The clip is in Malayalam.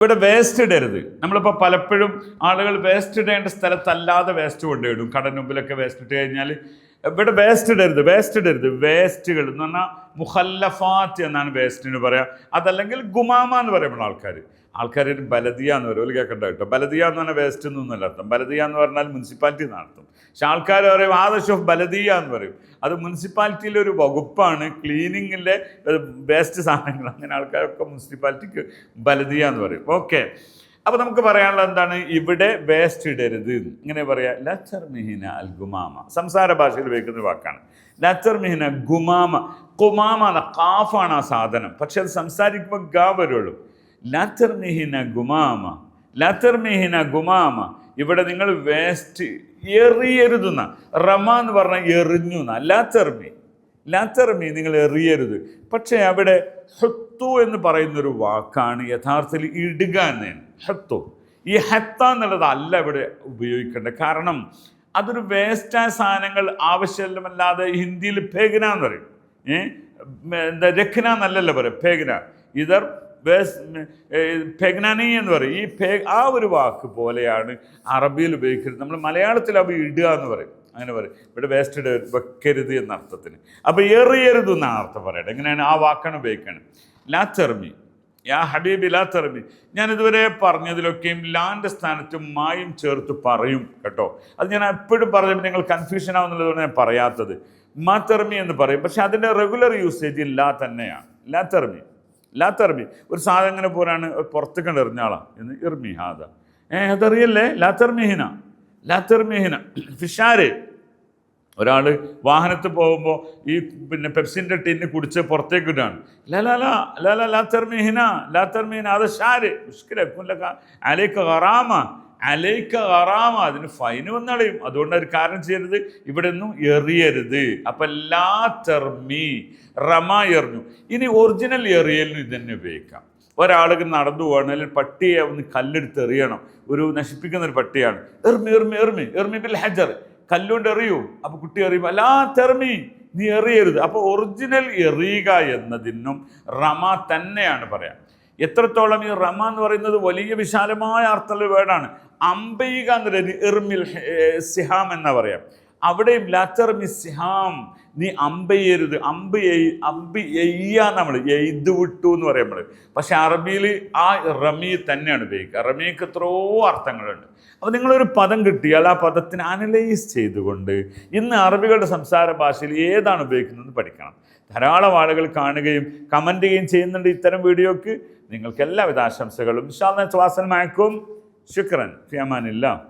ഇവിടെ വേസ്റ്റ് ഇടരുത്. നമ്മളിപ്പോൾ പലപ്പോഴും ആളുകൾ വേസ്റ്റ് ഇടേണ്ട സ്ഥലത്തല്ലാതെ വേസ്റ്റ് കൊണ്ടുപോയിടും. കടന് മുമ്പിലൊക്കെ വേസ്റ്റ് ഇട്ട് കഴിഞ്ഞാൽ ഇവിടെ വേസ്റ്റ് ഇടരുത്. വേസ്റ്റുകൾ എന്ന് പറഞ്ഞാൽ മുഖല്ലഫാത്ത് എന്നാണ് വേസ്റ്റിന് പറയുക. അതല്ലെങ്കിൽ ഗുമാമ എന്ന് പറയുമ്പോൾ ആൾക്കാർ ബലദിയ എന്ന് പറയും. ഒരു കേൾക്കണ്ട കേട്ടോ. ബലദിയ എന്ന് പറഞ്ഞാൽ വേസ്റ്റ് എന്നൊന്നുമല്ല അർത്ഥം. ബലദിയ എന്ന് പറഞ്ഞാൽ മുനിസിപ്പാലിറ്റി എന്നാണ് അർത്ഥം. പക്ഷെ ആൾക്കാർ പറയും ആദർശ് ഓഫ് ബലദിയ എന്ന് പറയും. അത് മുനിസിപ്പാലിറ്റിയിലെ ഒരു വകുപ്പാണ്, ക്ലീനിങ്ങിൻ്റെ വേസ്റ്റ് സാധനങ്ങൾ. അങ്ങനെ ആൾക്കാരൊക്കെ മുനിസിപ്പാലിറ്റിക്ക് ബലദിയ എന്ന് പറയും. ഓക്കെ, അപ്പോൾ നമുക്ക് പറയാനുള്ളത് എന്താണ്? ഇവിടെ വേസ്റ്റ് ഇടരുത്. ഇങ്ങനെ പറയാം, ലച്ചർ മിഹിന അൽ ഗുമാമ. സംസാര ഭാഷയിൽ ഉപയോഗിക്കുന്ന വാക്കാണ് ലച്ചർ മിഹിന ഗുമാമ. കുമാമ എന്ന കാഫാണ് ആ സാധനം, പക്ഷെ അത് സംസാരിക്കുമ്പോൾ ഗാ വരുള്ളൂ. ലച്ചർ മിഹിന ഗുമാമ, ലച്ചർ മിഹിന ഗുമാമ. ഇവിടെ നിങ്ങൾ വേസ്റ്റ് എറിയരുതെന്ന. റമ എന്ന് പറഞ്ഞാൽ എറിഞ്ഞു എന്ന. ലാച്ചർമി നിങ്ങൾ എറിയരുത്. പക്ഷേ അവിടെ ഹത്തു എന്ന് പറയുന്നൊരു വാക്കാണ് യഥാർത്ഥത്തിൽ ഇടുക എന്നതാണ്. ഹത്തു. ഈ ഹത്ത എന്നുള്ളത് അല്ല ഇവിടെ ഉപയോഗിക്കേണ്ടത്. കാരണം അതൊരു വേസ്റ്റായ സാധനങ്ങൾ ആവശ്യമല്ലാതെ ഹിന്ദിയിൽ ഫേഗ്ന എന്ന് പറയും. രഖ്ന എന്നല്ലല്ലോ പറയും, ഫേഗ്ന. ഇതർ ഫെഗ്നാനി എന്ന് പറയും. ആ ഒരു വാക്ക് പോലെയാണ് അറബിയിൽ ഉപയോഗിക്കുന്നത്. നമ്മൾ മലയാളത്തിൽ അവ ഇടുക എന്ന് പറയും, അങ്ങനെ പറയും. ഇവിടെ വേസ്റ്റ് വെക്കരുത് എന്ന അർത്ഥത്തിന്. അപ്പോൾ എറിയരുത് എന്നാണ് അർത്ഥം പറയട്ടെ. എങ്ങനെയാണ് ആ വാക്കാണ് ഉപയോഗിക്കുന്നത്. ലാച്ചർമി, യാ ഹബീബി ലാച്ചർമി. ഞാനിതുവരെ പറഞ്ഞതിലൊക്കെയും ലാൻ്റെ സ്ഥാനത്ത് മായും ചേർത്ത് പറയും കേട്ടോ. അത് ഞാൻ എപ്പോഴും പറഞ്ഞപ്പോൾ നിങ്ങൾ കൺഫ്യൂഷൻ ആവുന്നുള്ളതുകൊണ്ട് ഞാൻ പറയാത്തത്. മാത്തർമി എന്ന് പറയും, പക്ഷെ അതിൻ്റെ റെഗുലർ യൂസേജ് ലാ തന്നെയാണ്. ലാത്തർമി ഒരു സാധനം ഇങ്ങനെ പോരാണ് പുറത്ത് കണ്ട് എറിഞ്ഞാളാ എന്ന് ഇർമി ഹാദ. അതറിയല്ലേ? ലാത്തർമിഹിന ഫിഷാര്. ഒരാൾ വാഹനത്തിൽ പോകുമ്പോൾ ഈ പെപ്സിൻ്റെ ടിന്ന് കുടിച്ച് പുറത്തേക്ക് ഇടാണ്. ലാത്തർമിഹിന അത് ഷാര് അലൈക്ക ഖറാമ. അതിന് ഫൈന് വന്നളയും. അതുകൊണ്ട് ഒരു കാരണം ചെയ്യരുത്, ഇവിടെ ഒന്നും എറിയരുത്. അപ്പം ലാത്തർമി, റമ എറിഞ്ഞു. ഇനി ഒറിജിനൽ എറിയലിന് ഇതന്നെ ഉപയോഗിക്കാം. ഒരാൾക്ക് നടന്നു പോകണം, അല്ലെങ്കിൽ പട്ടിയെ ഒന്ന് കല്ലെടുത്ത് എറിയണം, ഒരു നശിപ്പിക്കുന്ന ഒരു പട്ടിയാണ്. എർമി ബിൽ ഹജർ, കല്ലുകൊണ്ട് എറിയൂ. അപ്പോൾ കുട്ടി എറിയുമ്പോൾ ലാത്തർമി, നീ എറിയരുത്. അപ്പോൾ ഒറിജിനൽ എറിയുക എന്നതിനും റമ തന്നെയാണ് പറയാം. എത്രത്തോളം ഈ റമ എന്ന് പറയുന്നത് വലിയ വിശാലമായ അർത്ഥമുള്ള വേർഡാണ്. അമ്പയുക എന്നൊരു ഇർമിൽ സിഹാം എന്നാ പറയാം. അവിടെയും ലാത്തർമി സിഹാം, നീ അമ്പയ്യരുത്. അമ്പ് എയ്യ നമ്മൾ എയ്ത് വിട്ടു എന്ന് പറയും നമ്മൾ. പക്ഷെ അറബിയിൽ ആ റമി തന്നെയാണ് ഉപയോഗിക്കുക. റമിക്ക് എത്രയോ അർത്ഥങ്ങളുണ്ട്. അപ്പോൾ നിങ്ങളൊരു പദം കിട്ടിയാൽ ആ പദത്തിന് അനലൈസ് ചെയ്തുകൊണ്ട് ഇന്ന് അറബികളുടെ സംസാര ഭാഷയിൽ ഏതാണ് ഉപയോഗിക്കുന്നത് പഠിക്കണം. ധാരാളം ആളുകൾ കാണുകയും കമൻറ്റ് ചെയ്യുകയും ചെയ്യുന്നുണ്ട് ഇത്തരം വീഡിയോക്ക്. നിങ്ങൾക്ക് എല്ലാവിധ ആശംസകളും. ഇൻഷാ അല്ലാഹ് തവാസൽ മഅക്കും. ശുക്രൻ. ഫി അമാനില്ലാഹ്.